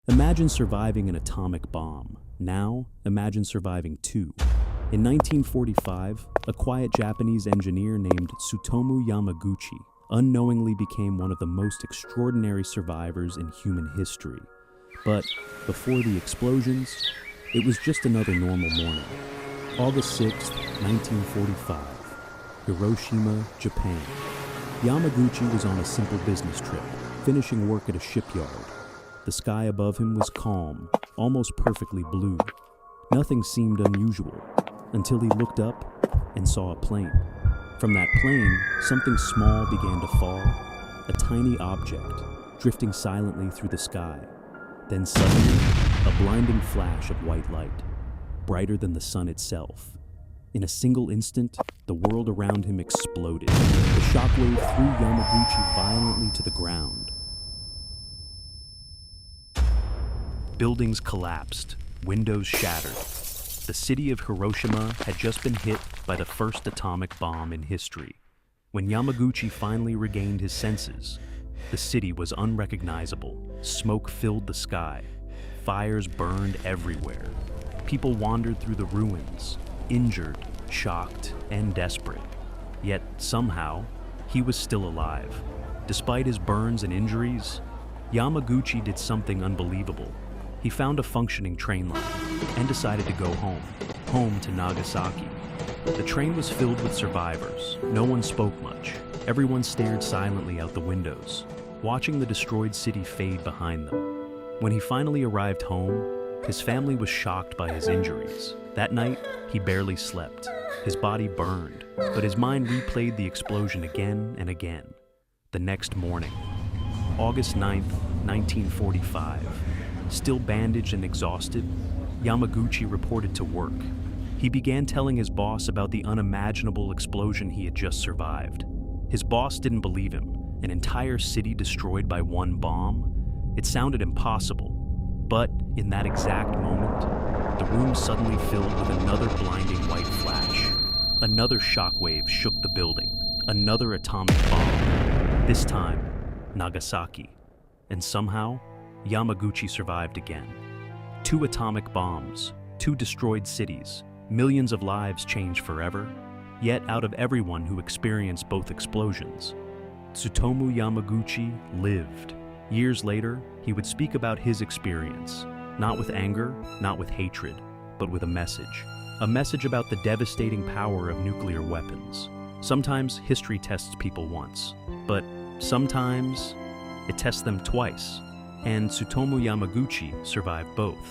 Imagine surviving an atomic bomb. Now, imagine surviving two. In 1945, a quiet Japanese engineer named Tsutomu Yamaguchi unknowingly became one of the most extraordinary survivors in human history. But before the explosions, it was just another normal morning. August 6, 1945, Hiroshima, Japan. Yamaguchi was on a simple business trip, finishing work at a shipyard. The sky above him was calm, almost perfectly blue. Nothing seemed unusual until he looked up and saw a plane. From that plane, something small began to fall, a tiny object, drifting silently through the sky. Then suddenly, a blinding flash of white light, brighter than the sun itself. In a single instant, the world around him exploded. The shockwave threw Yamaguchi violently to the ground. Buildings collapsed, windows shattered. The city of Hiroshima had just been hit by the first atomic bomb in history. When Yamaguchi finally regained his senses, the city was unrecognizable. Smoke filled the sky. Fires burned everywhere. People wandered through the ruins, injured, shocked, and desperate. Yet somehow, he was still alive. Despite his burns and injuries, Yamaguchi did something unbelievable. He found a functioning train line and decided to go home to Nagasaki. The train was filled with survivors. No one spoke much. Everyone stared silently out the windows, watching the destroyed city fade behind them. When he finally arrived home, his family was shocked by his injuries. That night, he barely slept. His body burned, but his mind replayed the explosion again and again. The next morning, August 9th, 1945, still bandaged and exhausted, Yamaguchi reported to work. He began telling his boss about the unimaginable explosion he had just survived. His boss didn't believe him. An entire city destroyed by one bomb? It sounded impossible. But in that exact moment, the room suddenly filled with another blinding white flash. Another shockwave shook the building. Another atomic bomb. This time, Nagasaki. And somehow, Yamaguchi survived again. 2 atomic bombs, 2 destroyed cities, millions of lives changed forever. Yet out of everyone who experienced both explosions, Tsutomu Yamaguchi lived. Years later, he would speak about his experience, not with anger, not with hatred, but with a message. A message about the devastating power of nuclear weapons. Sometimes history tests people once, but sometimes it tests them twice. And Tsutomu Yamaguchi survived both.